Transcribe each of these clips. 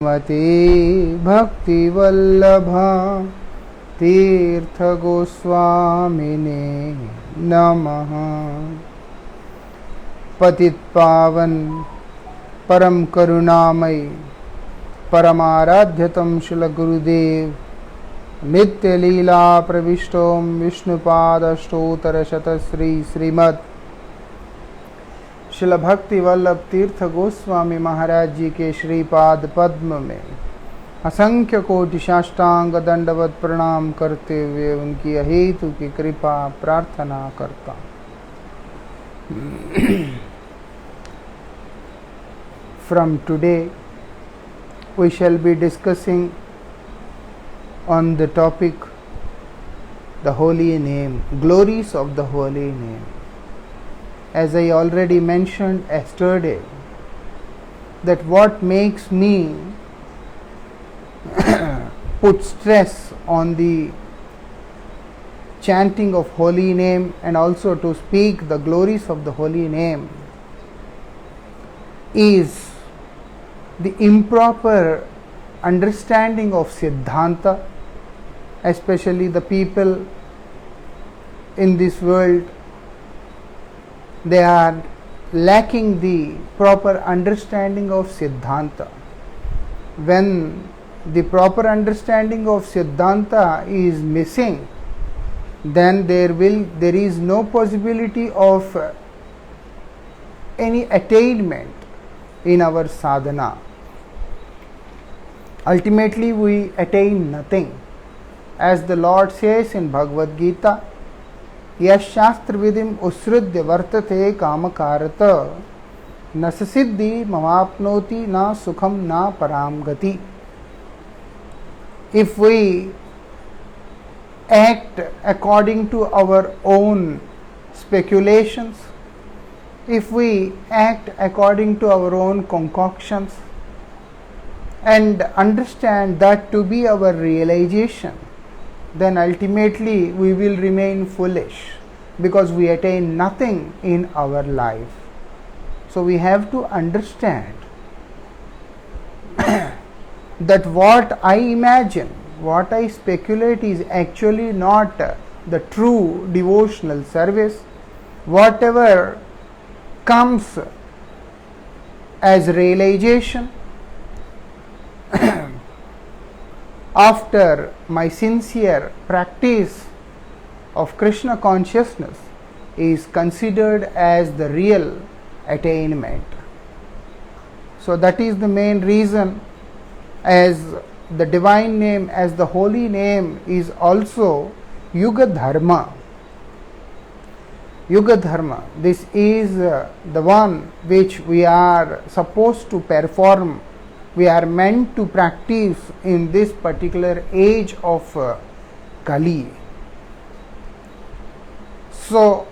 मते भक्तिवल्लभा तीर्थ गोस्वामिने नमः। पतित पावन परम करुणामय परमाराध्यतम श्रील गुरुदेव नित्य लीला प्रविष्टोम विष्णुपाद स्तोत्र शतश्री श्रीमद श्रील भक्ति वल्लभ तीर्थ गोस्वामी महाराज जी के श्रीपाद पद्म में असंख्य कोटि साष्टांग दंडवत प्रणाम करते हुए उनकी अहेतु की कृपा प्रार्थना करता। From today we shall be discussing on the topic the holy name, glories of the holy name. As I already mentioned yesterday, that what makes me put stress on the chanting of holy name and also to speak the glories of the holy name is the improper understanding of Siddhanta, especially the people in this world. They are lacking the proper understanding of Siddhanta. When the proper understanding of Siddhanta is missing, then there is no possibility of any attainment in our sadhana. Ultimately we attain nothing. As the Lord says in Bhagavad Gita, यश शास्त्र विधिम उत्सृज्य वर्तते कामकारत न सिद्धि मवाप्नोति न सुखम न पराम गति. If we act according to our own speculations, if we act according to our own concoctions and understand that to be our realization, then ultimately we will remain foolish because we attain nothing in our life. So we have to understand that what I imagine, what I speculate is actually not the true devotional service. Whatever comes as realization after my sincere practice of Krishna consciousness is considered as the real attainment. So that is the main reason, as the divine name, as the holy name is also Yuga Dharma. Yuga Dharma, this is the one which we are supposed to perform. We are meant to practice in this particular age of Kali. So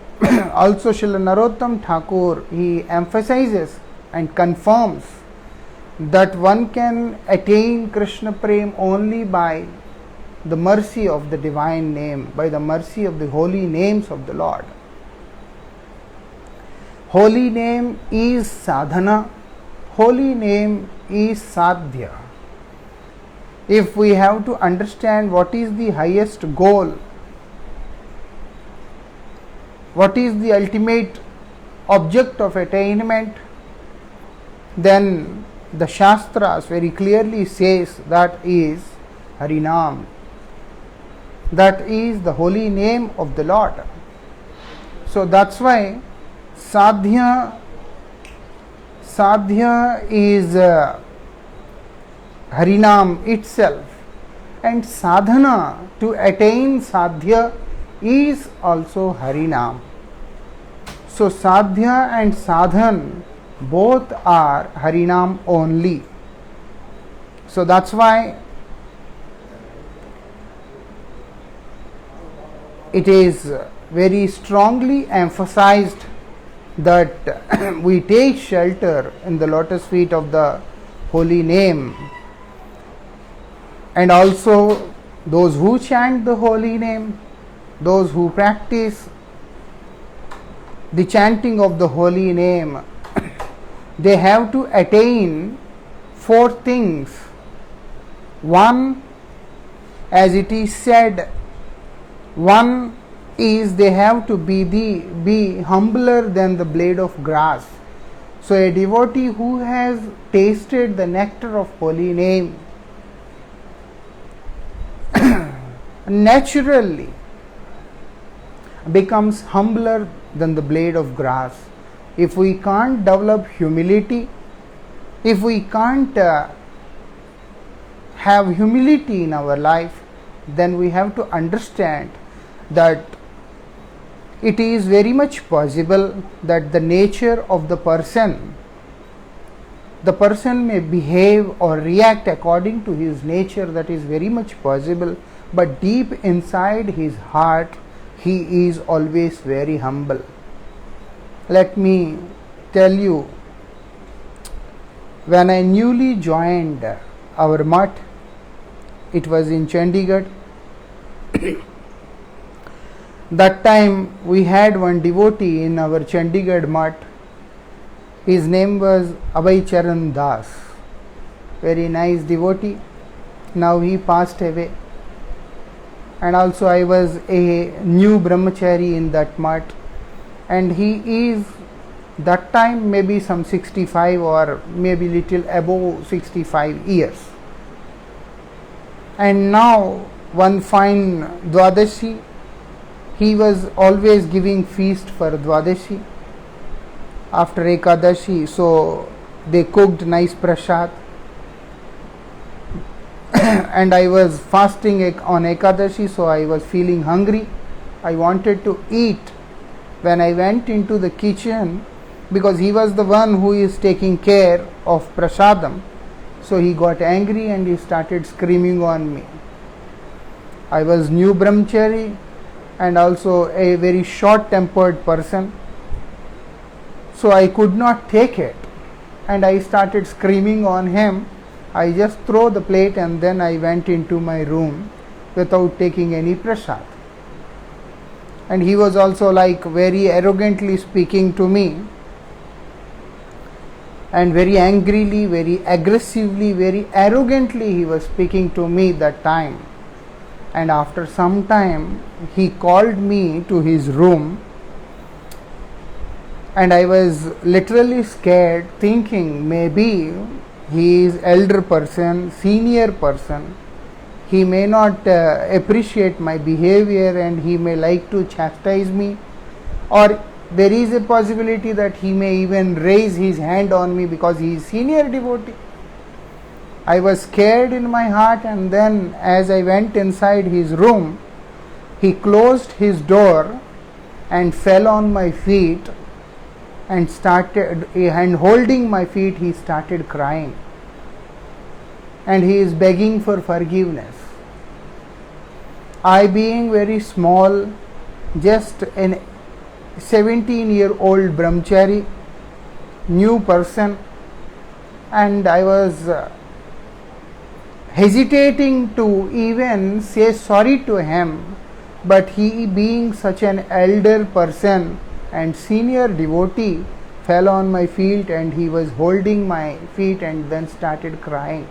also Srila Narottam Thakur, he emphasizes and confirms that one can attain Krishna Prem only by the mercy of the divine name, by the mercy of the holy names of the Lord. Holy name is sadhana. Holy name is sadhya. If we have to understand what is the highest goal, what is the ultimate object of attainment, then the Shastras very clearly says that is Harinam. That is the holy name of the Lord. So that's why sadhya is Harinam itself, and sadhana, to attain sadhya, is also Harinam. So sadhya and sadhan both are Harinam only. So that's why it is very strongly emphasized that we take shelter in the lotus feet of the holy name, and also those who chant the holy name, those who practice the chanting of the holy name, they have to attain four things One, as it is said, one is they have to be humbler than the blade of grass. So a devotee who has tasted the nectar of holy name naturally becomes humbler than the blade of grass. If we can't develop humility, if we can't have humility in our life, then we have to understand that it is very much possible that the nature of the person may behave or react according to his nature. That is very much possible, but deep inside his heart he is always very humble. Let me tell you, when I newly joined our mutt, it was in Chandigarh. That time we had one devotee in our Chandigarh mutt. His name was Abhay Charan Das. Very nice devotee. Now he passed away. And also I was a new brahmachari in that mutt. And he is that time maybe some 65 or maybe little above 65 years. And now one fine Dwadashi, he was always giving feast for Dwadashi after Ekadashi, so they cooked nice prasad. And I was fasting on Ekadashi, so I was feeling hungry. I wanted to eat. When I went into the kitchen, because he was the one who is taking care of prasadam, so he got angry and he started screaming on me. I was new brahmachari and also a very short-tempered person, so I could not take it and I started screaming on him. I just threw the plate and then I went into my room without taking any prasad. And he was also like very arrogantly speaking to me, and very angrily, very aggressively, very arrogantly he was speaking to me that time. And after some time he called me to his room, and I was literally scared, thinking maybe he is elder person, senior person, he may not appreciate my behavior and he may like to chastise me, or there is a possibility that he may even raise his hand on me because he is senior devotee. I was scared in my heart, and then as I went inside his room, he closed his door and fell on my feet and holding my feet, he started crying. And he is begging for forgiveness. I, being very small, just an 17-year-old brahmachari, new person, and I was hesitating to even say sorry to him, but he, being such an elder person and senior devotee, fell on my feet and he was holding my feet and then started crying.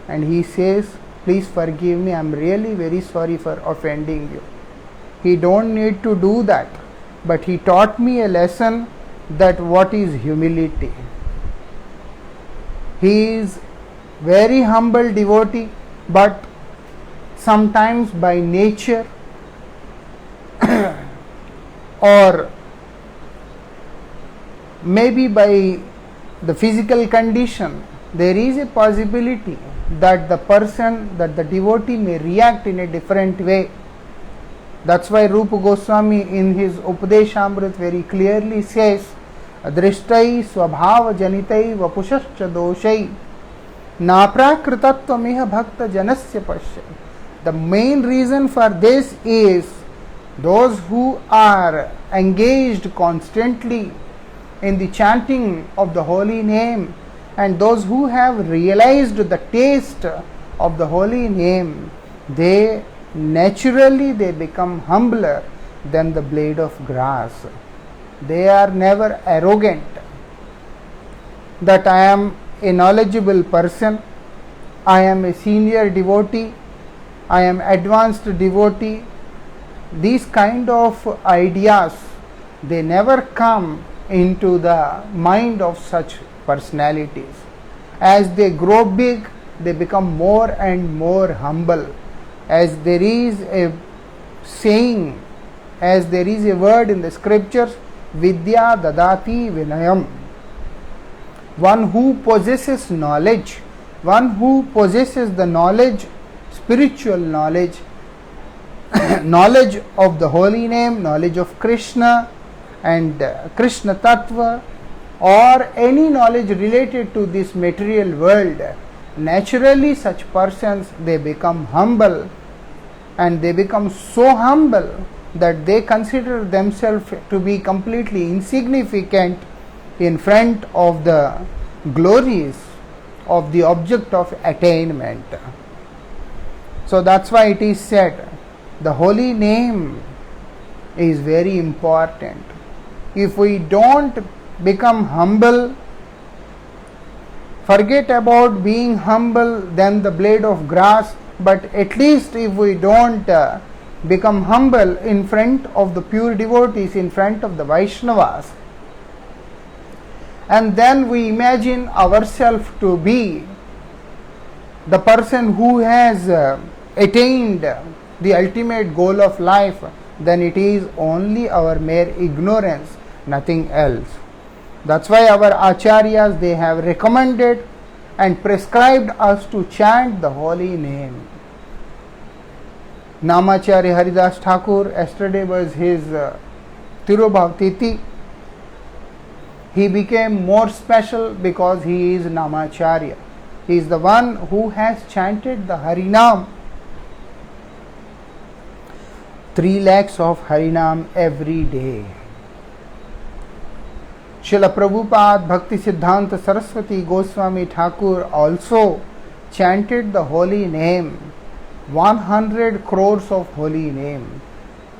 And he says, "Please forgive me, I am really very sorry for offending you." He don't need to do that, but he taught me a lesson that what is humility. He is very humble devotee, but sometimes by nature or maybe by the physical condition, there is a possibility that the devotee may react in a different way. That's why Rupa Goswami in his Upadeshamrit very clearly says, "Drishtai swabhava janitai vapushascha doshai naprakritatvamiha bhakta janasya pasya." The main reason for this is those who are engaged constantly in the chanting of the holy name, and those who have realized the taste of the holy name, they naturally become humbler than the blade of grass. They are never arrogant that I am a knowledgeable person, I am a senior devotee, I am advanced devotee. These kind of ideas, they never come into the mind of such personalities. As they grow big, they become more and more humble. As there is a saying, as there is a word in the scriptures, Vidya dadati vinayam. One who possesses knowledge, one who possesses the knowledge, spiritual knowledge, knowledge of the holy name, knowledge of Krishna and Krishna Tattva, or any knowledge related to this material world, naturally such persons, they become humble, and they become so humble that they consider themselves to be completely insignificant in front of the glories of the object of attainment. So that's why it is said the holy name is very important. If we don't become humble, forget about being humble than the blade of grass, but at least if we don't become humble in front of the pure devotees, in front of the Vaishnavas, and then we imagine ourselves to be the person who has attained the ultimate goal of life, then it is only our mere ignorance, nothing else. That's why our acharyas, they have recommended and prescribed us to chant the holy name. Namacharya Haridas Thakur, yesterday was his Tirobhav Tithi. He became more special because he is Namacharya. He is the one who has chanted the Harinam, 3 lakhs of Harinam every day. Srila Prabhupada Bhakti Siddhanta Saraswati Goswami Thakur also chanted the holy name, 100 crores of holy name.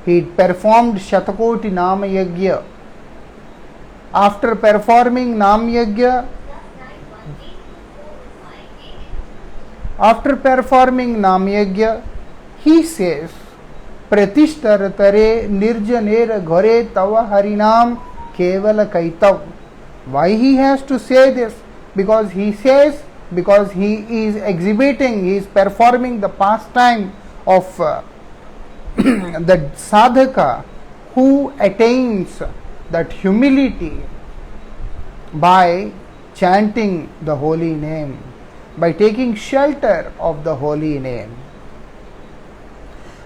He performed Shatakoti Nama Yajna. After performing Nam Yajna, he says, Pratishtar tare nirjaner ghare tava harinam kevala kaitav. Why he has to say this? Because he says, because he is exhibiting, he is performing the pastime of the sadhaka who attains that humility by chanting the holy name, by taking shelter of the holy name.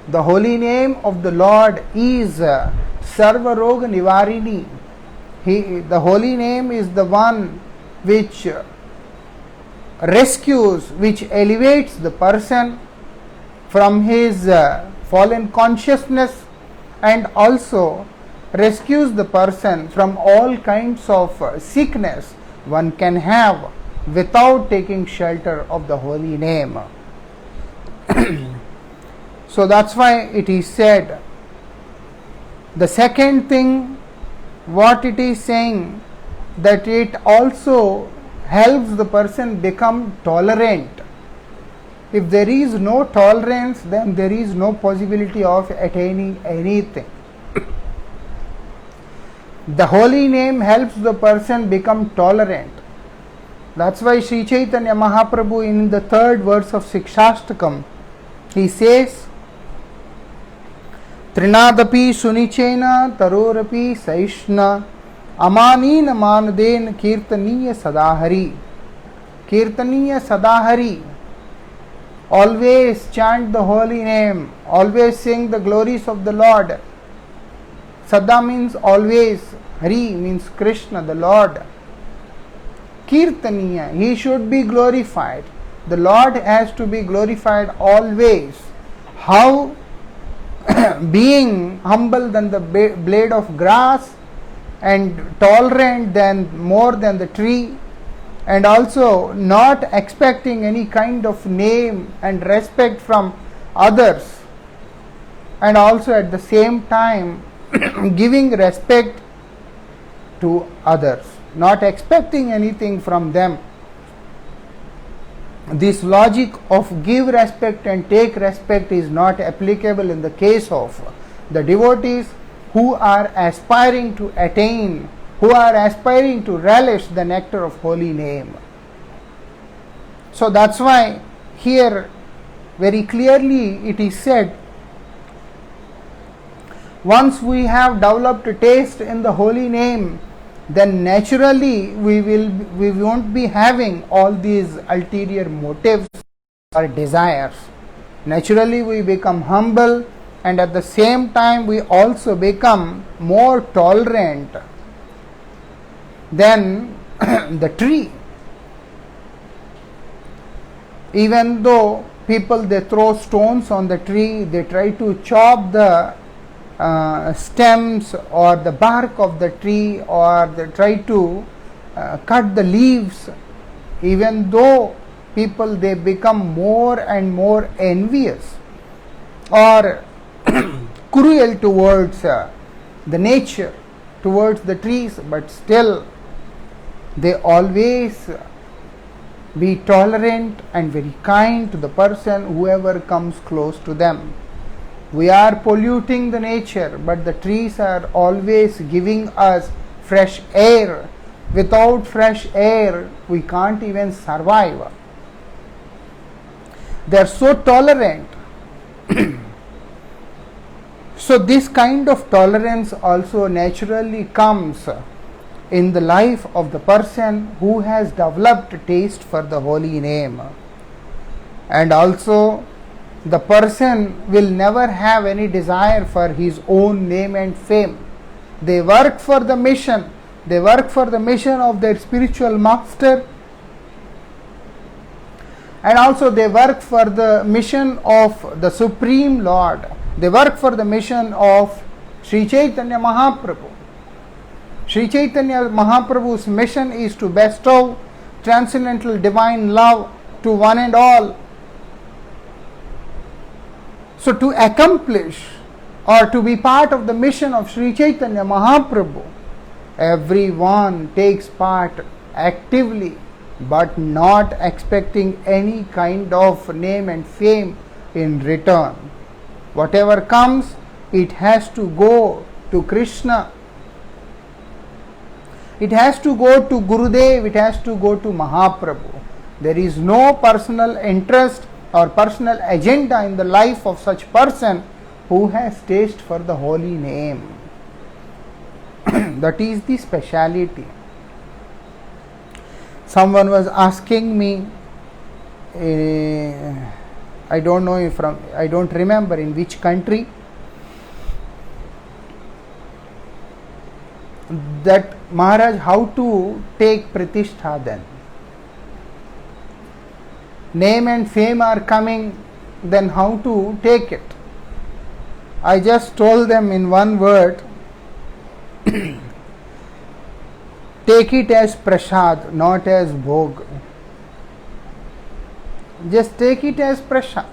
The holy name of the Lord is Sarva Roga Nivarini. The holy name is the one which rescues, which elevates the person from his fallen consciousness, and also rescues the person from all kinds of sickness one can have without taking shelter of the holy name. So that's why it is said. The second thing, what it is saying, that it also helps the person become tolerant. If there is no tolerance, then there is no possibility of attaining anything. The holy name helps the person become tolerant. That's why Sri Chaitanya Mahaprabhu, in the 3rd verse of Sikshastakam, he says, Trinadapi sunichena tarorapi saishna amanina manadena kirtaniya sadahari. Kirtaniya sadahari. Always chant the holy name, always sing the glories of the Lord. Sada means always, Hari means Krishna, the Lord. Kirtaniya, he should be glorified. The Lord has to be glorified always. How? Being humble than the blade of grass, and tolerant more than the tree, and also not expecting any kind of name and respect from others, and also at the same time giving respect to others, not expecting anything from them. this logic of give respect and take respect is not applicable in the case of the devotees who are aspiring to attain, who are aspiring to relish the nectar of holy name. So that's why here very clearly it is said, once we have developed a taste in the holy name, then naturally we won't be having all these ulterior motives or desires. Naturally we become humble, and at the same time we also become more tolerant than the tree. Even though people, they throw stones on the tree, they try to chop the stems or the bark of the tree, or they try to cut the leaves, even though people, they become more and more envious or cruel towards the nature, towards the trees, but still they always be tolerant and very kind to the person, whoever comes close to them. We are polluting the nature, but the trees are always giving us fresh air. Without fresh air, we can't even survive. They are so tolerant. So this kind of tolerance also naturally comes in the life of the person who has developed taste for the holy name. And also the person will never have any desire for his own name and fame. They work for the mission. They work for the mission of their spiritual master, and also they work for the mission of the Supreme Lord. They work for the mission of Sri Chaitanya Mahaprabhu. Sri Chaitanya Mahaprabhu's mission is to bestow transcendental divine love to one and all. So to accomplish or to be part of the mission of Sri Chaitanya Mahaprabhu, everyone takes part actively, but not expecting any kind of name and fame in return. Whatever comes, it has to go to Krishna. It has to go to Gurudev, it has to go to Mahaprabhu. There is no personal interest or personal agenda in the life of such person who has taste for the holy name. That is the speciality. Someone was asking me, I don't know if I don't remember in which country, that Maharaj, how to take Pratishtha then? Name and fame are coming, then how to take it? I just told them in one word, take it as prasad, not as bhog. Just take it as prasad.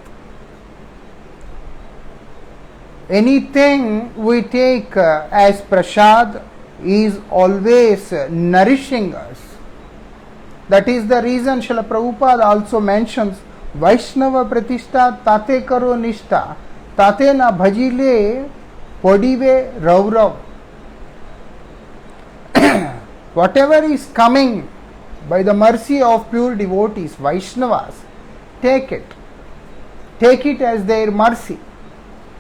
Anything we take as prasad is always nourishing us. That is the reason Srila Prabhupada also mentions Vaishnava Pratishtha tate karo nishta, tate na bhajile podive raurav. Whatever is coming by the mercy of pure devotees, Vaishnavas, take it. Take it as their mercy.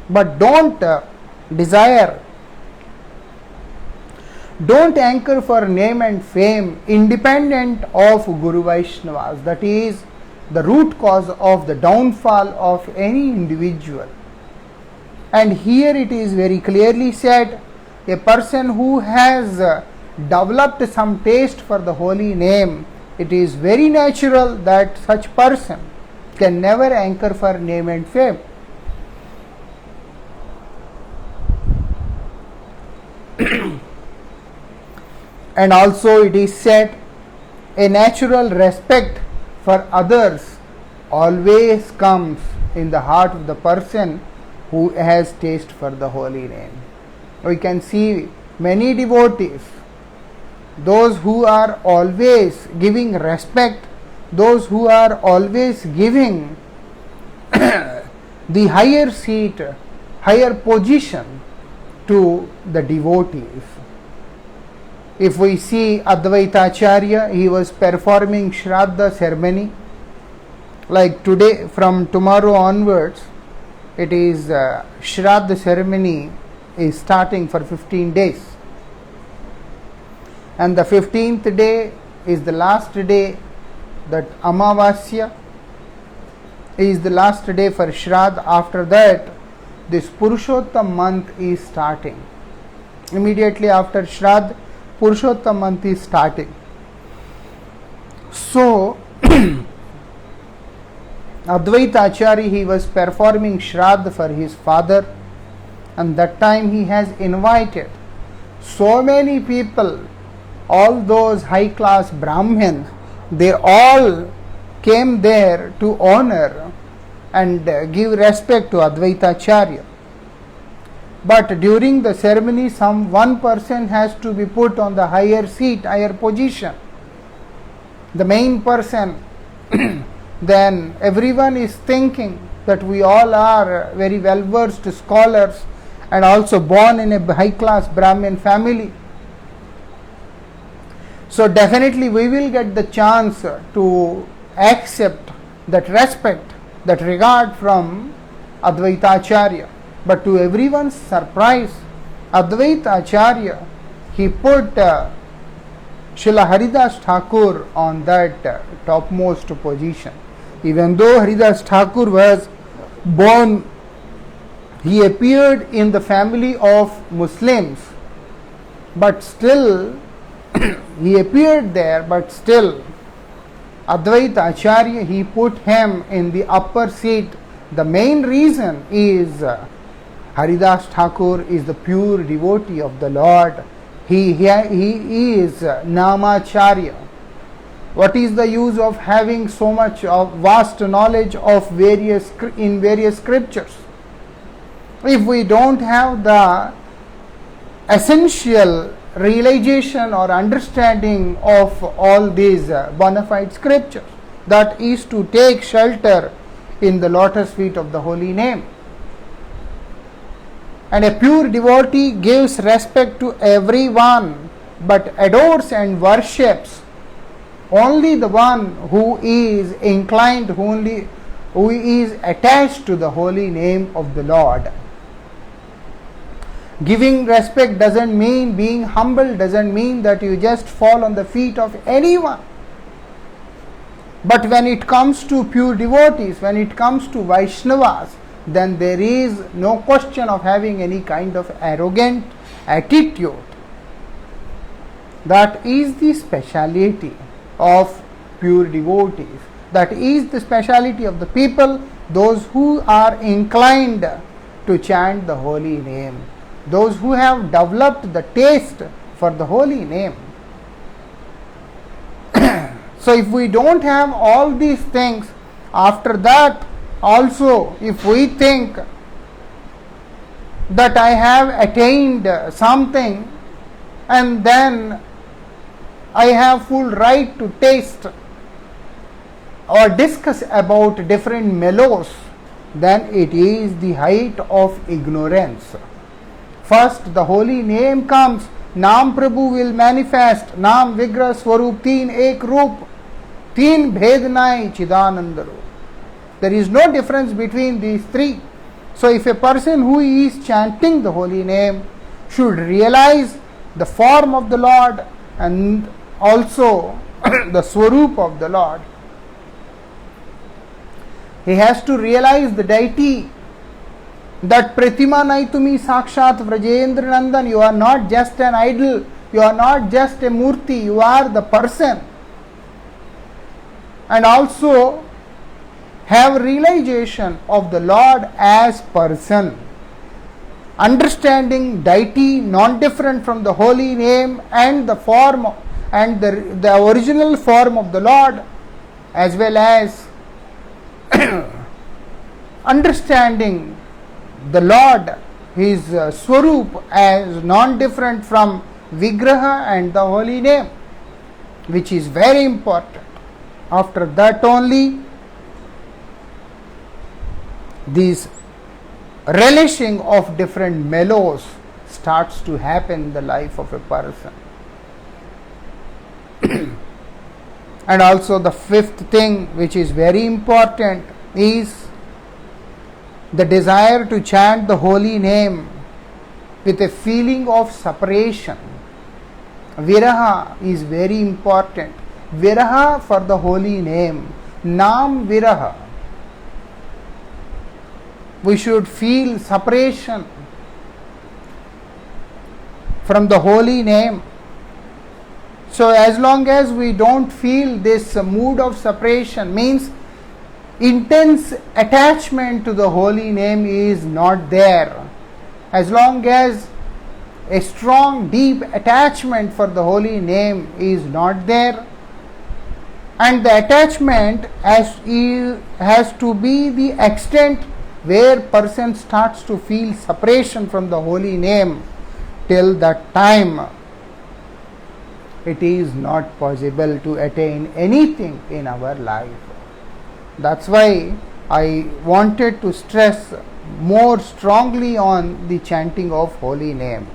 But don't desire, don't anchor for name and fame independent of Guru Vaishnavas. That is the root cause of the downfall of any individual. And here it is very clearly said, a person who has developed some taste for the holy name, it is very natural that such person can never anchor for name and fame. And also it is said, a natural respect for others always comes in the heart of the person who has taste for the holy name. We can see many devotees, those who are always giving respect those who are always giving the higher seat, higher position to the devotees. If we see Advaita Acharya, he was performing Shraddha ceremony. Like today, from tomorrow onwards, it is Shraddha ceremony is starting for 15 days. And the 15th day is the last day, that Amavasya is the last day for Shraddha. After that, this Purushottam month is starting. Immediately after Shraddha, Purushottam month is starting. So, Advaita Acharya, he was performing Shraddha for his father, and that time he has invited so many people, all those high class Brahmin, they all came there to honor and give respect to Advaita Acharya. But during the ceremony, some one person has to be put on the higher seat, higher position. The main person. Then everyone is thinking that we all are very well versed scholars and also born in a high class Brahmin family. So definitely we will get the chance to accept that respect, that regard from Advaita Acharya. But to everyone's surprise, Advaita Acharya, he put Srila Haridas Thakur on that topmost position. Even though Haridas Thakur was born, he appeared in the family of Muslims, but still he appeared there, but still Advaita Acharya, he put him in the upper seat. The main reason is Haridas Thakur is the pure devotee of the Lord. He is Namacharya. What is the use of having so much of vast knowledge of various scriptures if we don't have the essential realization or understanding of all these bona fide scriptures? That is to take shelter in the lotus feet of the holy name. And a pure devotee gives respect to everyone, but adores and worships only the one who is inclined, who is attached to the holy name of the Lord. Giving respect doesn't mean being humble, doesn't mean that you just fall on the feet of anyone. But when it comes to pure devotees, when it comes to Vaishnavas, then there is no question of having any kind of arrogant attitude. That is the speciality of pure devotees. That is the speciality of the people, those who are inclined to chant the holy name, those who have developed the taste for the holy name. So if we don't have all these things, after that also if we think that I have attained something and then I have full right to taste or discuss about different mellows, then it is the height of ignorance. First the holy name comes, Naam Prabhu will manifest, Naam Vigrah Swarup Teen Ek Roop, Teen Bhed Nai Chidananda Roop. There is no difference between these three. So if a person who is chanting the holy name should realize the form of the Lord and also the Swarup of the Lord, he has to realize the deity, that Pratima Naitumi Sakshat Vrajendra Nandan, you are not just an idol, you are not just a murti, you are the person. And also have realization of the Lord as person, understanding deity non-different from the holy name and the form and the original form of the Lord, as well as understanding the Lord, his Swarup, as non-different from Vigraha and the holy name, which is very important. After that only, these relishing of different mellows starts to happen in the life of a person. And also the fifth thing, which is very important, is the desire to chant the holy name with a feeling of separation. Viraha is very important. Viraha for the holy name. Nam Viraha. We should feel separation from the holy name. So as long as we don't feel this mood of separation, means intense attachment to the holy name is not there. As long as a strong, deep attachment for the holy name is not there, and the attachment has to be the extent where person starts to feel separation from the holy name, till that time it is not possible to attain anything in our life. That's why I wanted to stress more strongly on the chanting of holy name.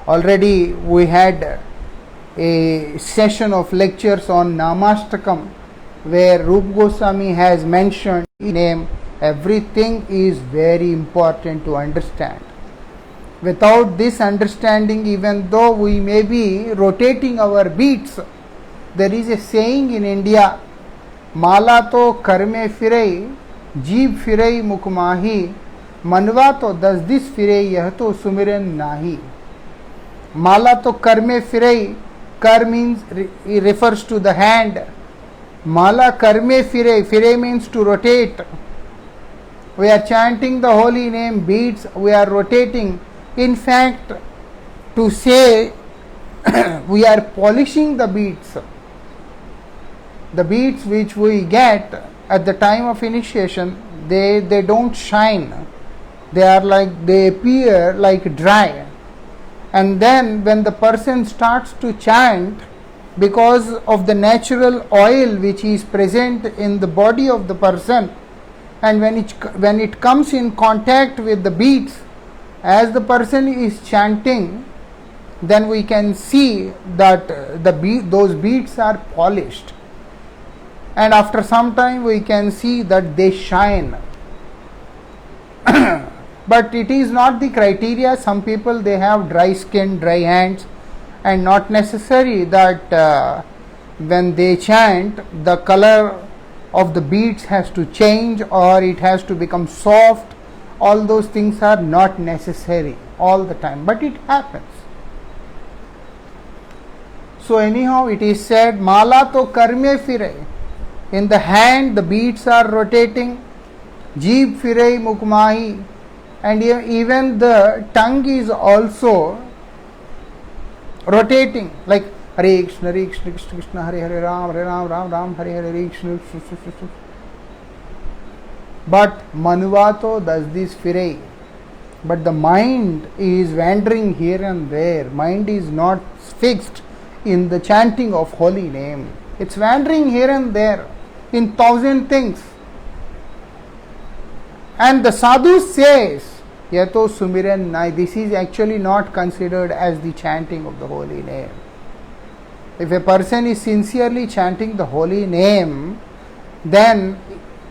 Already we had a session of lectures on Namastakam, where Rupa Goswami has mentioned name. Everything is very important to understand. Without this understanding, even though we may be rotating our beats, there is a saying in India, Mala to karme firei, jeeb firei mukmahi, manva to dasdis firei, yah to sumiran nahi. Mala to karme firei, kar means refers to the hand. Mala karme firei, firei means to rotate. We are chanting the holy name, beats, we are rotating. In fact, to say we are polishing the beads which we get at the time of initiation, they don't shine. They appear like dry. And then when the person starts to chant, because of the natural oil which is present in the body of the person, and when it comes in contact with the beads, as the person is chanting, then we can see that those beads are polished, and after some time we can see that they shine. But it is not the criteria. Some people, they have dry skin, dry hands, and not necessary that when they chant, the color of the beads has to change or it has to become soft. All those things are not necessary all the time, but it happens. So anyhow, it is said, Mala to karme firei. In the hand, the beads are rotating. Jeeb firei mukmahi. And even the tongue is also rotating, like Hare Krishna, Krishna Krishna, Hare Ram, Ram, Hare Krishna. But Manuvato does this firei. But the mind is wandering here and there. Mind is not fixed in the chanting of holy name. It's wandering here and there in thousand things. And the sadhu says, Yato Sumiran Nai, this is actually not considered as the chanting of the holy name. If a person is sincerely chanting the holy name, then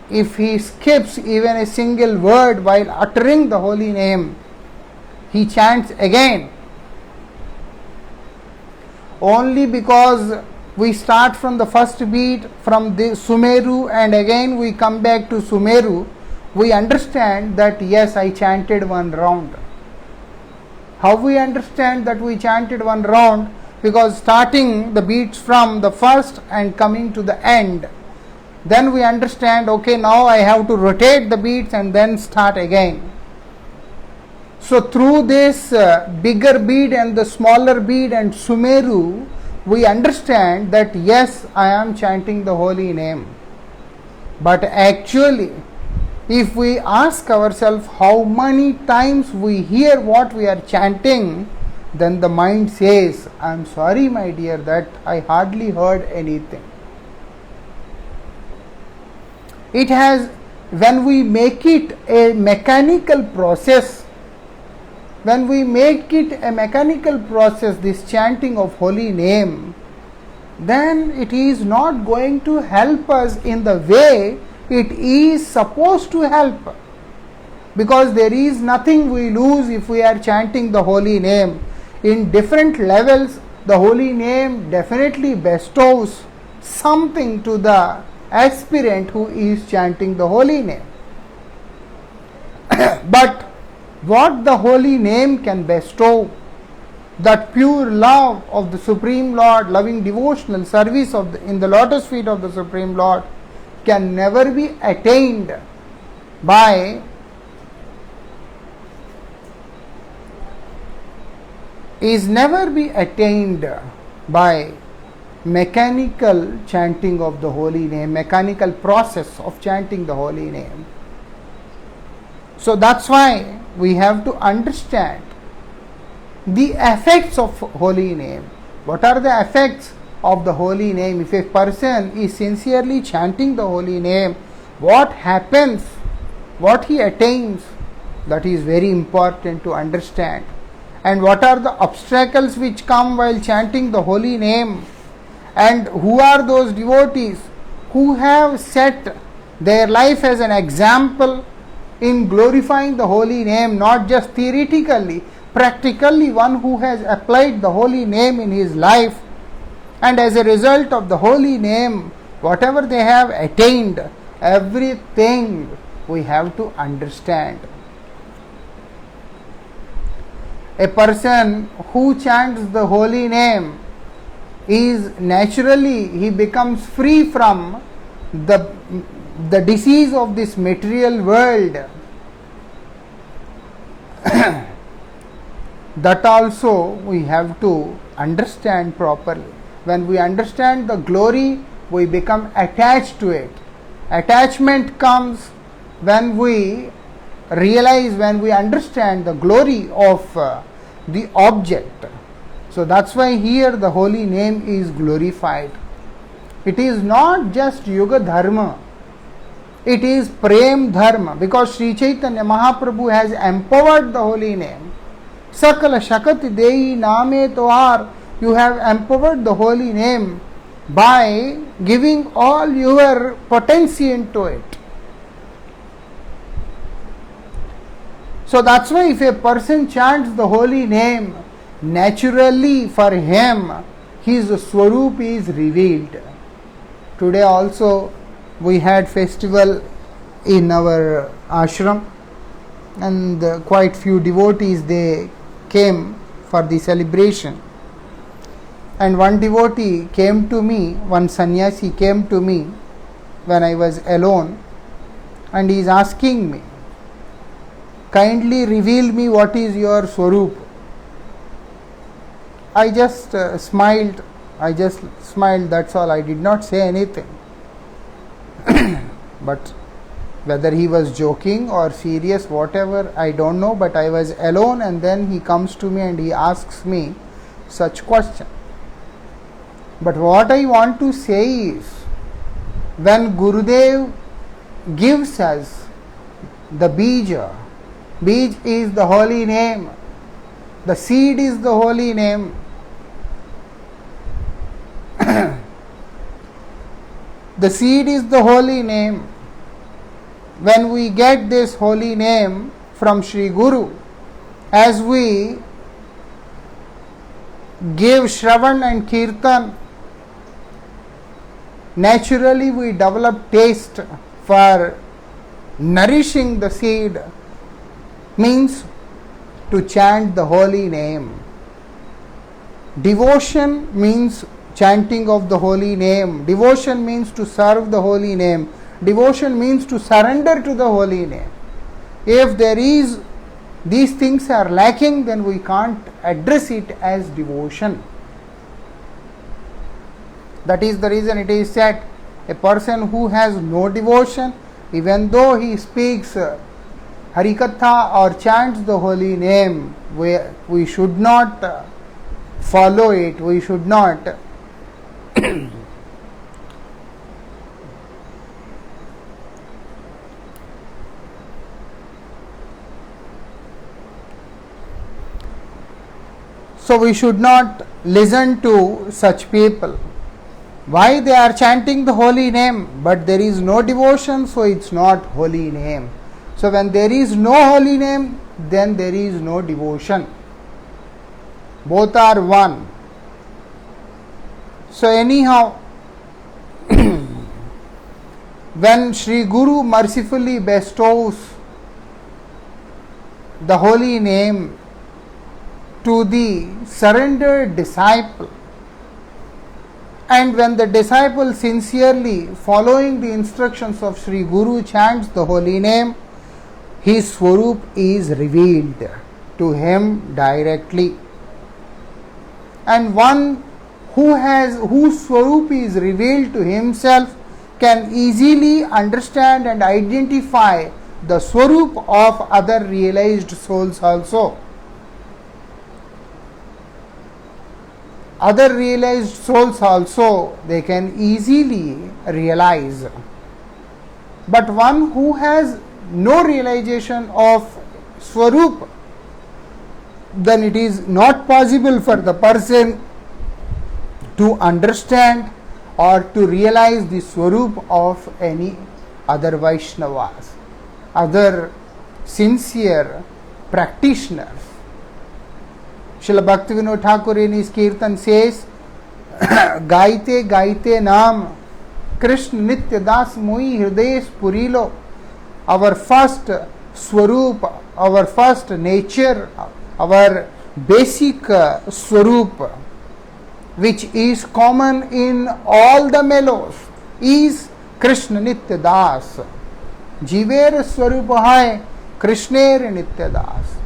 if he skips even a single word while uttering the holy name, he chants again. Only because we start from the first beat, from the Sumeru, and again we come back to Sumeru, we understand that yes, I chanted one round. How we understand that we chanted one round? Because starting the beats from the first and coming to the end, then we understand, okay, now I have to rotate the beats and then start again. So through this bigger bead and the smaller bead and Sumeru, we understand that yes, I am chanting the holy name. But actually, if we ask ourselves how many times we hear what we are chanting, then the mind says, I am sorry, my dear, that I hardly heard anything. It has, when we make it a mechanical process, this chanting of holy name, then it is not going to help us in the way it is supposed to help. Because there is nothing we lose if we are chanting the holy name. In different levels, the holy name definitely bestows something to the aspirant who is chanting the holy name. But what the holy name can bestow, that pure love of the Supreme Lord, loving devotional service in the lotus feet of the Supreme Lord, can never be attained by mechanical chanting of the holy name, mechanical process of chanting the holy name. So that's why we have to understand the effects of holy name. What are the effects of the holy name? If a person is sincerely chanting the holy name, what happens, what he attains, that is very important to understand. And what are the obstacles which come while chanting the holy name, and who are those devotees who have set their life as an example in glorifying the holy name, not just theoretically, practically, one who has applied the holy name in his life, and as a result of the holy name, whatever they have attained, everything we have to understand. A person who chants the holy name is naturally, he becomes free from the disease of this material world. That also we have to understand properly. When we understand the glory, we become attached to it. Attachment comes when we realize, when we understand the glory of the object. So that's why here the holy name is glorified. It is not just Yuga Dharma, it is Prem Dharma, because Sri Chaitanya Mahaprabhu has empowered the holy name. Sakala Shakati Dei Name Toar, you have empowered the holy name by giving all your potency into it. So that's why if a person chants the holy name, naturally for him his Swarup is revealed. Today also we had festival in our ashram, and quite few devotees, they came for the celebration. And one devotee came to me, one sannyasi came to me when I was alone, and he is asking me, kindly reveal me what is your Swarup. I just smiled, that's all. I did not say anything. But whether he was joking or serious, whatever, I don't know, but I was alone, and then he comes to me and he asks me such question. But what I want to say is, when Gurudev gives us the bija, bij is the holy name, the seed is the holy name. The seed is the holy name. When we get this holy name from Sri Guru, as we give Shravan and Kirtan, naturally we develop taste for nourishing the seed, means to chant the holy name. Devotion means chanting of the holy name. Devotion means to serve the holy name. Devotion means to surrender to the holy name. If there is, these things are lacking, then we can't address it as devotion. That is the reason it is said, a person who has no devotion, even though he speaks Harikatha or chants the holy name, we should not follow it, we should not so we should not listen to such people. Why? They are chanting the holy name, but there is no devotion, so it's not holy name. So when there is no holy name, then there is no devotion. Both are one. So anyhow, when Sri Guru mercifully bestows the holy name to the surrendered disciple, and when the disciple sincerely following the instructions of Sri Guru chants the holy name, his Swarup is revealed to him directly. And one whose Swarup is revealed to himself can easily understand and identify the Swarup of other realized souls also. Other realized souls also they can easily realize. But one who has no realization of Swarup, then it is not possible for the person to understand or to realize the Swarup of any other Vaishnavas, other sincere practitioners. Srila Bhaktivinoda Thakur in his Kirtan says, Gaite Gaite Naam Krishna Nitya Das Moi Hridesh Purilo. Our first Swarup, our first nature, our basic Swarup, which is common in all the mellows, is Krishna Nitya Das. Jiver Swarup hai Krishner Nitya Das.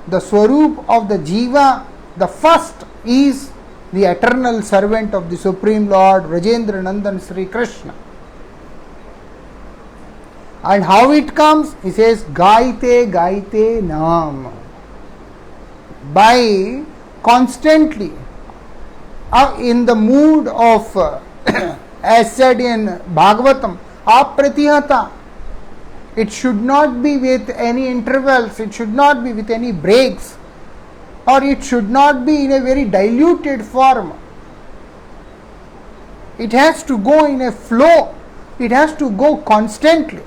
The Swarup of the Jiva, the first is the eternal servant of the Supreme Lord, Rajendra Nandan Sri Krishna. And how it comes? He says, Gaite Gaite Naam. By constantly, in the mood of, as said in Bhagavatam, Apratihata. It should not be with any intervals, it should not be with any breaks, or it should not be in a very diluted form. It has to go in a flow, it has to go constantly.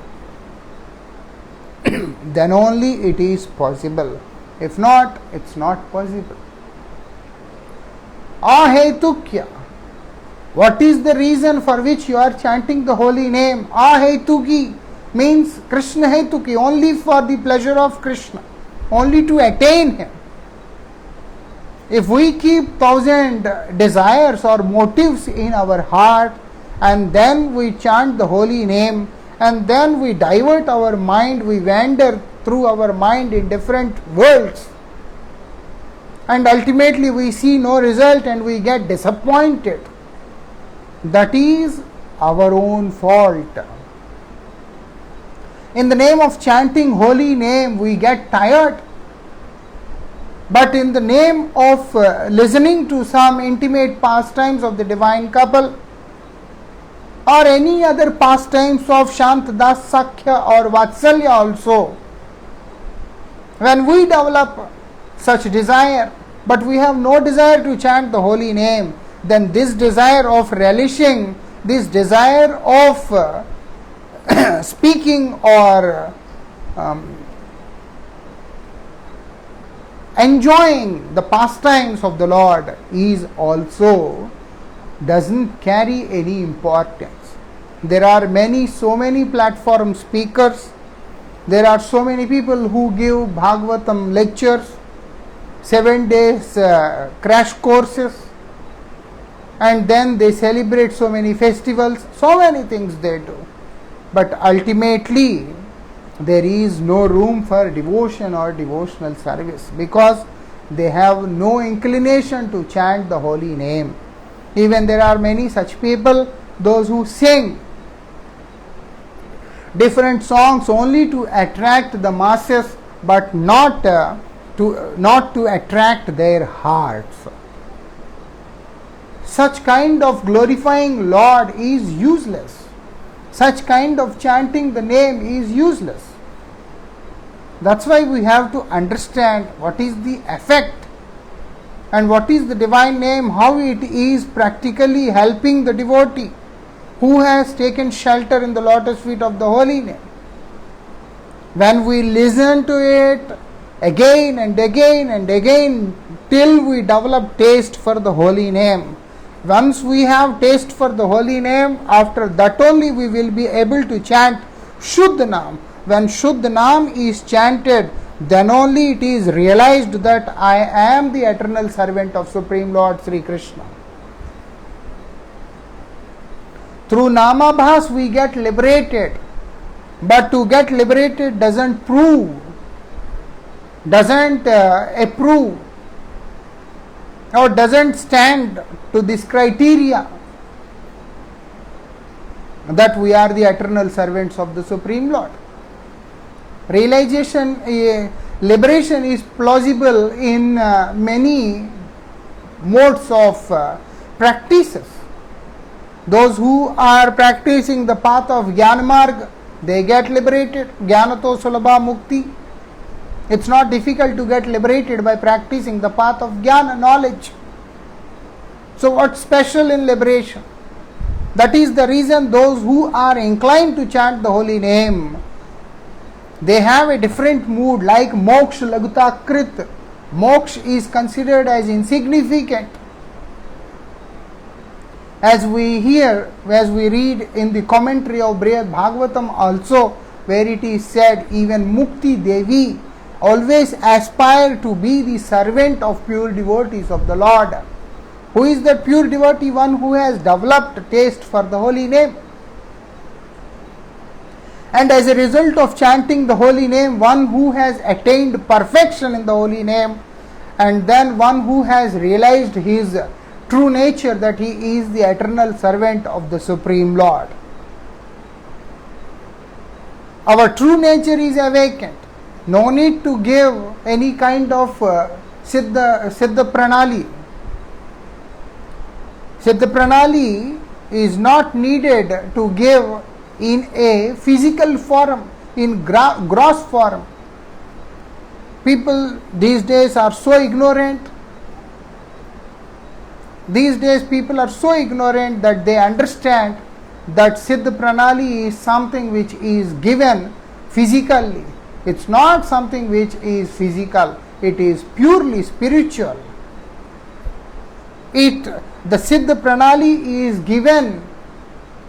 Then only it is possible. If not, it's not possible. Ahetukya. What is the reason for which you are chanting the holy name? Ahetuki means Krishna Hetuki, only for the pleasure of Krishna, only to attain him. If we keep 1,000 desires or motives in our heart, and then we chant the holy name, and then we divert our mind, we wander through our mind in different worlds, and ultimately we see no result and we get disappointed, that is our own fault. In the name of chanting holy name, we get tired. But in the name of listening to some intimate pastimes of the divine couple, or any other pastimes of Shantadas, Sakhya or Vatsalya also, when we develop such desire, but we have no desire to chant the holy name, then this desire of relishing, this desire of speaking or enjoying the pastimes of the Lord is also doesn't carry any importance. There are so many platform speakers. There are so many people who give Bhagavatam lectures, 7 days crash courses, and then they celebrate so many festivals, so many things they do. But ultimately, there is no room for devotion or devotional service because they have no inclination to chant the holy name. Even there are many such people, those who sing different songs only to attract the masses, but not to attract their hearts. Such kind of glorifying Lord is useless. Such kind of chanting the name is useless. That's why we have to understand what is the effect and what is the divine name, how it is practically helping the devotee who has taken shelter in the lotus feet of the holy name. When we listen to it again and again and again till we develop taste for the holy name, once we have taste for the holy name, after that only we will be able to chant Shuddha Nam. When Shuddha Nam is chanted, then only it is realized that I am the eternal servant of Supreme Lord Sri Krishna. Through Namabhas we get liberated, but to get liberated doesn't approve or doesn't stand to this criteria that we are the eternal servants of the Supreme Lord. Liberation is plausible in many modes of practices. Those who are practicing the path of Jnana Marga, they get liberated. Jnanato Sulabha Mukti. It's not difficult to get liberated by practicing the path of Jnana, knowledge. So what's special in liberation? That is the reason those who are inclined to chant the holy name, they have a different mood, like moksha laguta krit. Moksha is considered as insignificant. As we read in the commentary of Brihad Bhagavatam also, where it is said, even Mukti Devi always aspire to be the servant of pure devotees of the Lord. Who is that pure devotee? One who has developed taste for the holy name. And as a result of chanting the holy name, one who has attained perfection in the holy name, and then one who has realized his true nature, that he is the eternal servant of the Supreme Lord. Our true nature is awakened. No need to give any kind of Siddha Pranali. Siddha Pranali is not needed to give in a physical form, in gross form. People these days are so ignorant. These days people are so ignorant that they understand that Siddha Pranali is something which is given physically. It's not something which is physical. It is purely spiritual. The Siddha Pranali is given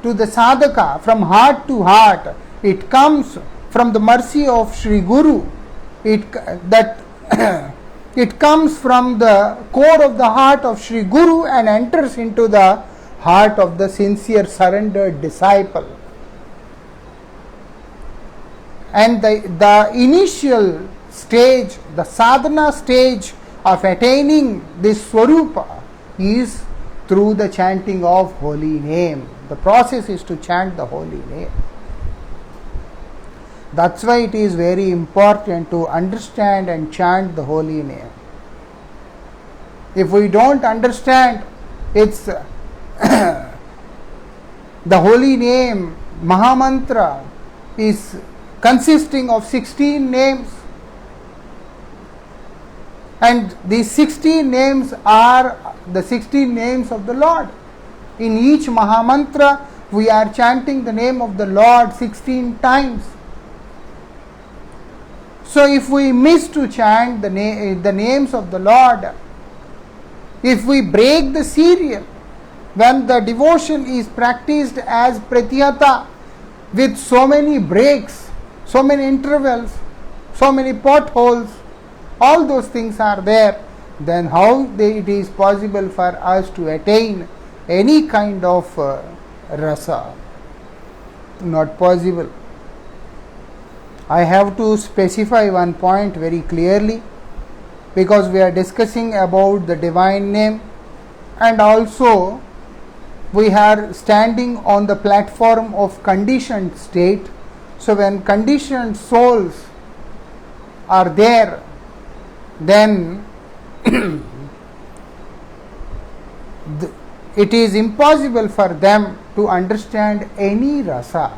to the sadhaka from heart to heart. It comes from the mercy of Sri Guru. It comes from the core of the heart of Sri Guru and enters into the heart of the sincere surrendered disciple. And the initial stage, the sadhana stage of attaining this Swarupa is through the chanting of holy name. The process is to chant the holy name. That's why it is very important to understand and chant the holy name. If we don't understand, it's the holy name, Mahamantra, is consisting of 16 names. And these 16 names are the 16 names of the Lord. In each Mahamantra, we are chanting the name of the Lord 16 times. So if we miss to chant the names of the Lord, if we break the serial, when the devotion is practiced as pratyata, with so many breaks, so many intervals, so many potholes, all those things are there, then how it is possible for us to attain any kind of rasa? Not possible. I have to specify one point very clearly, because we are discussing about the divine name, and also we are standing on the platform of conditioned state. So when conditioned souls are there, then it is impossible for them to understand any rasa.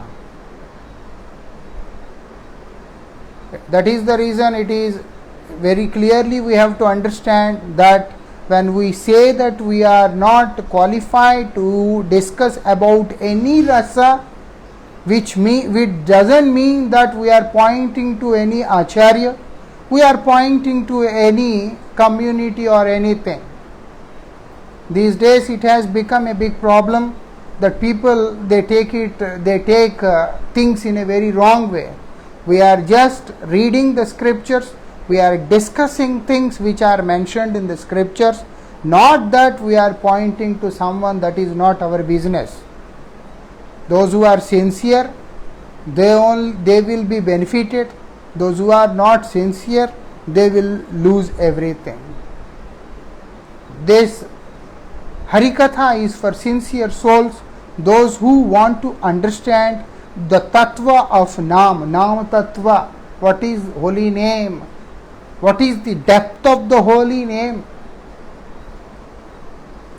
That is the reason it is very clearly we have to understand that when we say that we are not qualified to discuss about any rasa, which doesn't mean that we are pointing to any acharya, we are pointing to any community or anything. These days it has become a big problem that people they take things in a very wrong way. We are just reading the scriptures, we are discussing things which are mentioned in the scriptures, not that we are pointing to someone. That is not our business. Those who are sincere, they will be benefited. Those who are not sincere, they will lose everything. This Harikatha is for sincere souls, those who want to understand the tattva of Nam Tattva. What is holy name? What is the depth of the holy name?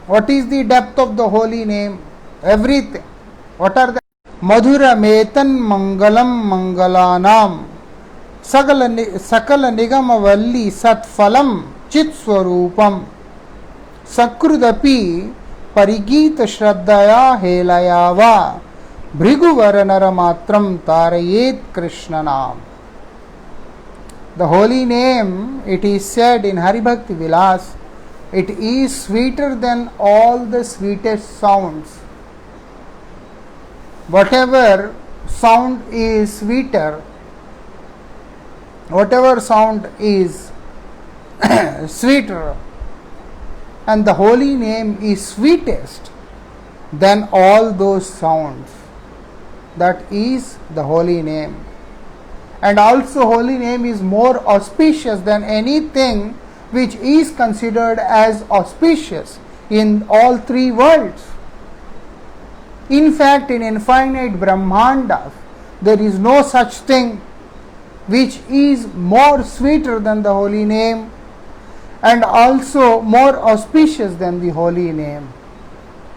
What is the depth of the holy name? Everything. What are the Madhura Metan Mangalam Mangalanam Sakala Nigamavalli Satphalam Chitswarupam Sakrudapi Parigita Shraddaya Helayava Bhriguvaranaramatram Tarayet Krishnanam. The holy name, it is said in Haribhakti Vilas, it is sweeter than all the sweetest sounds. Whatever sound is sweeter, whatever sound is sweeter, and the holy name is sweetest than all those sounds. That is the holy name. And also holy name is more auspicious than anything which is considered as auspicious in all three worlds. In fact, in infinite Brahmandas, there is no such thing which is more sweeter than the holy name and also more auspicious than the holy name.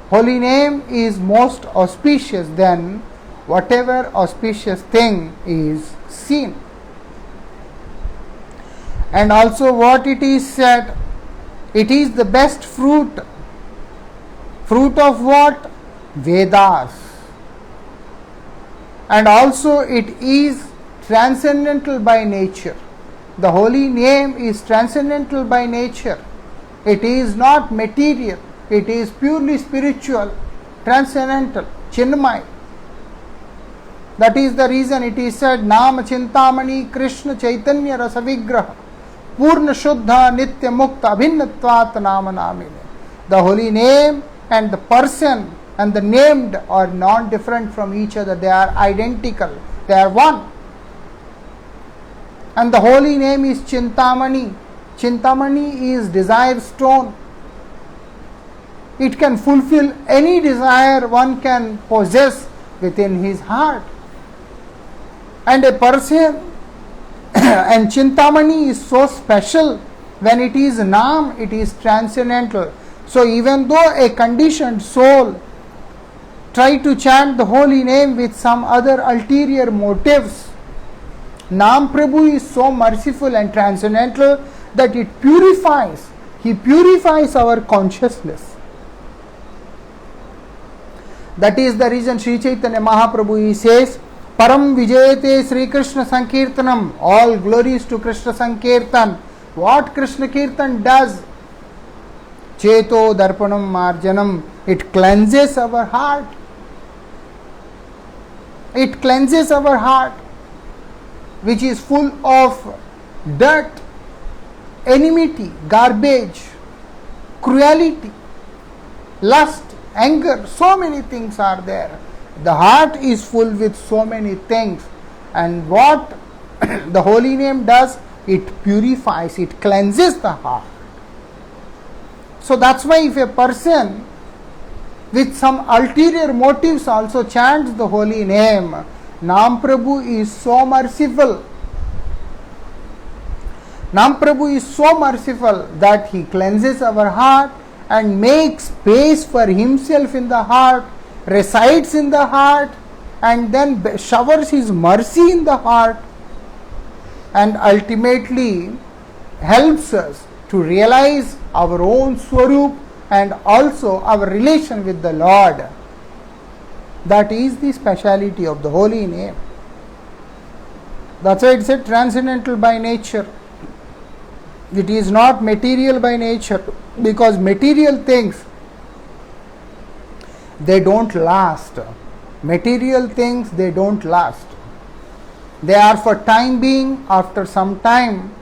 Holy name is most auspicious than whatever auspicious thing is seen. And also what it is said, it is the best fruit. Fruit of what? Vedas. And also it is transcendental by nature. The holy name is transcendental by nature. It is not material. It is purely spiritual, transcendental, Chinmay. That is the reason it is said, Nama Chintamani Krishna Chaitanya Rasa Vigraha Purna Shuddha Nitya Mukta Abhinnatvat Nama Namine. The holy name and the person and the named are not different from each other. They are identical. They are one. And the holy name is Chintamani. Chintamani is desire stone. It can fulfill any desire one can possess within his heart. And a person and Chintamani is so special. When it is Nam, it is transcendental. So even though a conditioned soul try to chant the holy name with some other ulterior motives, Nam Prabhu is so merciful and transcendental that it purifies. He purifies our consciousness. That is the reason Sri Chaitanya Mahaprabhu he says, Param Vijayate Sri Krishna Sankirtanam. All glories to Krishna Sankirtan. What Krishna Kirtan does? Cheto Darpanam Marjanam. It cleanses our heart. It cleanses our heart, which is full of dirt, enmity, garbage, cruelty, lust, anger. So many things are there. The heart is full with so many things. And what the holy name does, it purifies, it cleanses the heart. So that's why if a person with some ulterior motives also chants the holy name, Nam Prabhu is so merciful. Nam Prabhu is so merciful that he cleanses our heart and makes space for himself in the heart, resides in the heart, and then showers his mercy in the heart, and ultimately helps us to realize our own Swarup and also our relation with the Lord. That is the speciality of the holy name. That's why it's a transcendental by nature. It is not material by nature, because material things, they don't last. Material things, they don't last. They are for time being. After some time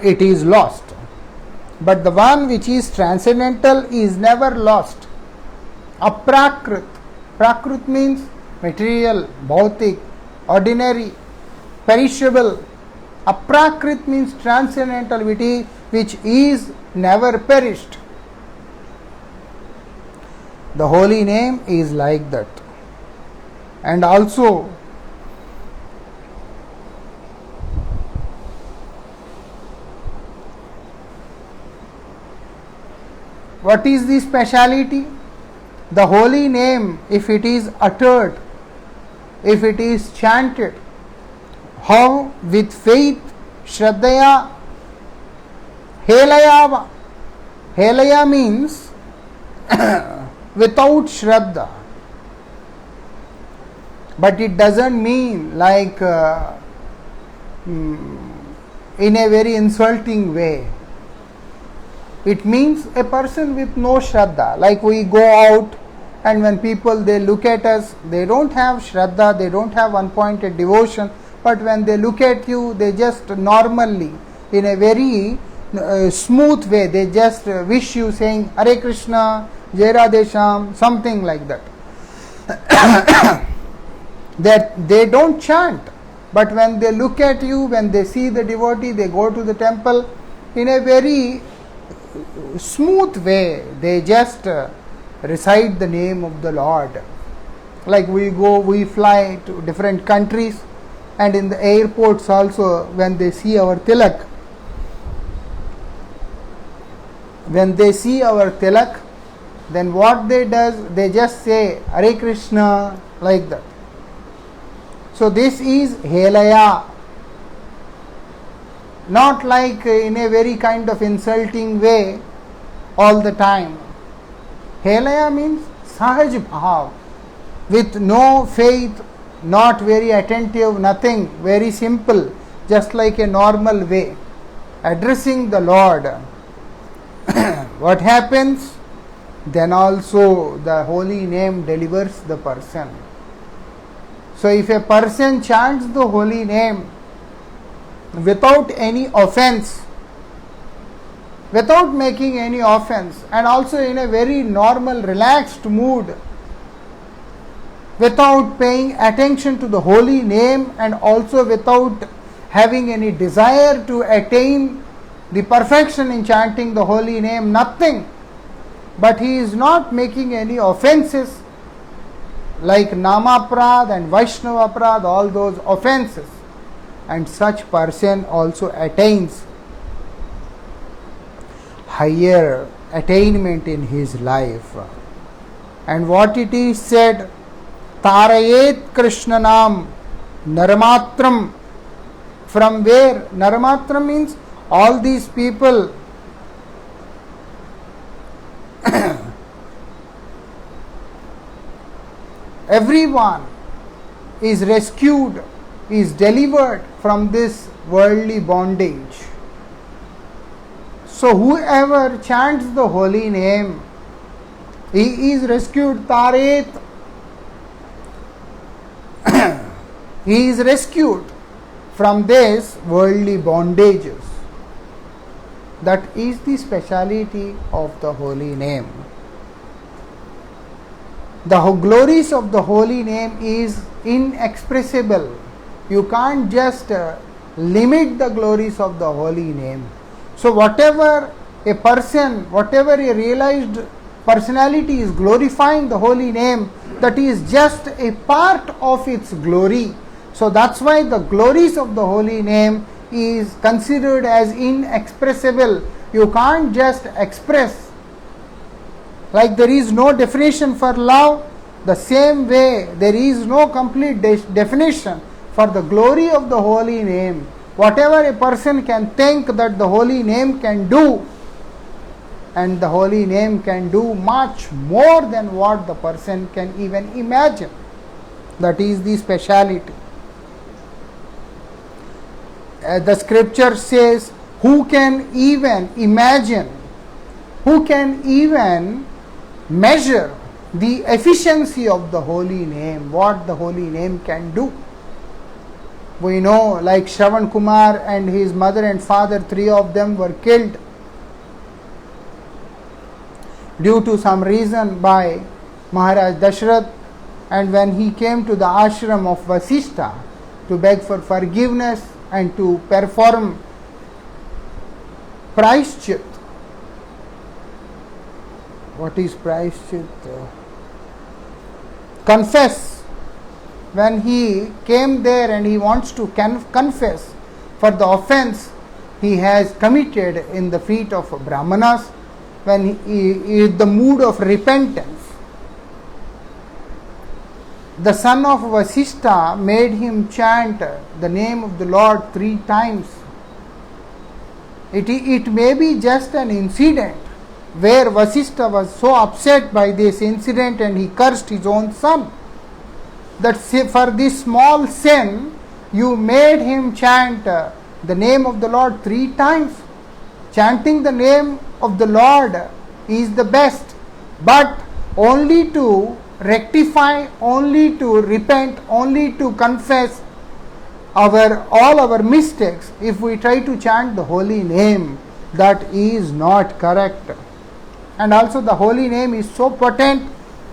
it is lost. But the one which is transcendental is never lost. Aprakrit. Prakrit means material, bhautik, ordinary, perishable. Aprakrit means transcendental, which is never perished. The holy name is like that. And also, what is the speciality? The holy name, if it is uttered, if it is chanted, how? With faith, Shraddhaya, Helaya. Helaya means without Shraddha. But it doesn't mean like in a very insulting way. It means a person with no Shraddha. Like we go out and when people they look at us, they don't have Shraddha, they don't have unpointed devotion. But when they look at you, they just normally, in a very smooth way, they just wish you saying Hare Krishna, Jai Radhesham, something like that. That they don't chant. But when they look at you, when they see the devotee, they go to the temple in a very smooth way. They just recite the name of the Lord. Like we fly to different countries. And in the airports also, when they see our tilak, then what they does, they just say Hare Krishna, like that. So this is Helaya, not like in a very kind of insulting way all the time. Helaya means Sahaj Bhav, with no faith, not very attentive, nothing, very simple, just like a normal way, addressing the Lord. What happens? Then also the holy name delivers the person. So if a person chants the holy name without any offense, without making any offense, and also in a very normal, relaxed mood, without paying attention to the holy name, and also without having any desire to attain the perfection in chanting the holy name, nothing, but he is not making any offenses like Namaprad and Vaishnavaprad, all those offenses, and such person also attains higher attainment in his life. And what it is said, Tarayet Krishnanam Naramatram. From where? Naramatram means all these people everyone is rescued, is delivered from this worldly bondage. So whoever chants the holy name, he is rescued. Taret, he is rescued from these worldly bondages. That is the speciality of the holy name. The glories of the holy name is inexpressible. You can't just limit the glories of the holy name. So whatever a person, whatever he realized personality is glorifying the holy name, that is just a part of its glory. So that's why the glories of the holy name is considered as inexpressible. You can't just express. Like there is no definition for love, the same way there is no complete definition for the glory of the holy name. Whatever a person can think that the holy name can do, and the holy name can do much more than what the person can even imagine. That is the speciality. The scripture says, who can even imagine, who can even measure the efficiency of the holy name, what the holy name can do. We know, like Shravan Kumar and his mother and father, 3 of them were killed due to some reason by Maharaj Dashrath, and when he came to the ashram of Vasishtha to beg for forgiveness and to perform Prayashchit. What is Prayashchit? Confess. When he came there and he wants to confess for the offense he has committed in the feet of Brahmanas, when he is in the mood of repentance, the son of Vasishtha made him chant the name of the Lord 3 times. It may be just an incident where Vasishtha was so upset by this incident and he cursed his own son, that for this small sin you made him chant the name of the Lord 3 times. Chanting the name of the Lord is the best, but only to rectify, only to repent, only to confess all our mistakes. If we try to chant the holy name, that is not correct. And also the holy name is so potent.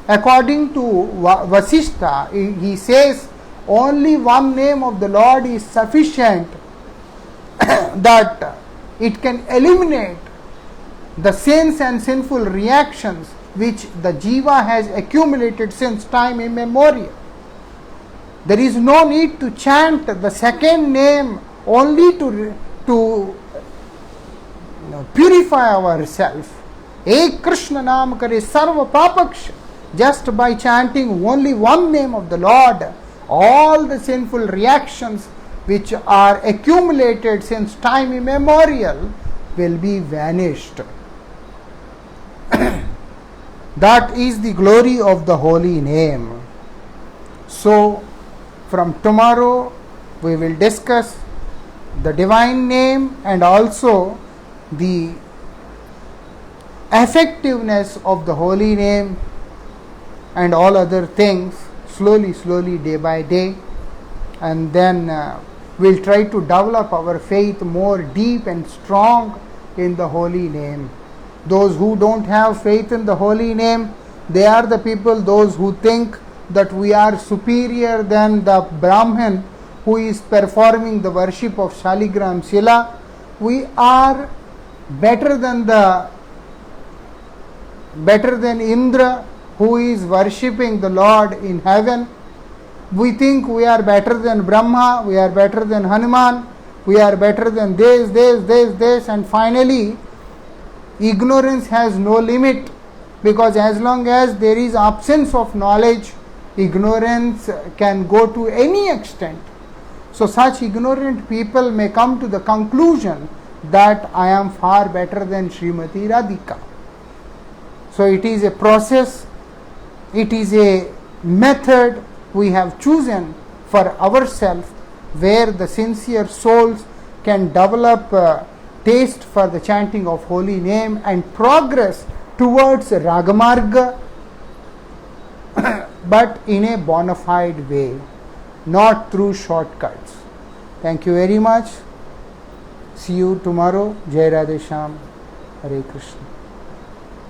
According to Vasishtha, he says only one name of the Lord is sufficient that it can eliminate the sins and sinful reactions which the jiva has accumulated since time immemorial. There is no need to chant the second name only to purify ourselves. Ek Krishna naam kare sarva papaksh. Just by chanting only one name of the Lord, all the sinful reactions which are accumulated since time immemorial will be vanished. That is the glory of the holy name. So, from tomorrow we will discuss the divine name and also the effectiveness of the holy name and all other things, slowly, day by day. And then we'll try to develop our faith more deep and strong in the holy name. Those who don't have faith in the holy name, they are the people, those who think that we are superior than the Brahmin who is performing the worship of Shaligram Shila. We are better than Indra, who is worshipping the Lord in heaven. We think we are better than Brahma, we are better than Hanuman, we are better than this, and finally ignorance has no limit, because as long as there is absence of knowledge, ignorance can go to any extent. So such ignorant people may come to the conclusion that I am far better than Srimati Radhika. So it is a process, it is a method we have chosen for ourselves, where the sincere souls can develop taste for the chanting of holy name and progress towards Ragamarga, but in a bona fide way, not through shortcuts. Thank you very much. See you tomorrow. Jai Radhe Shyam. Hare Krishna.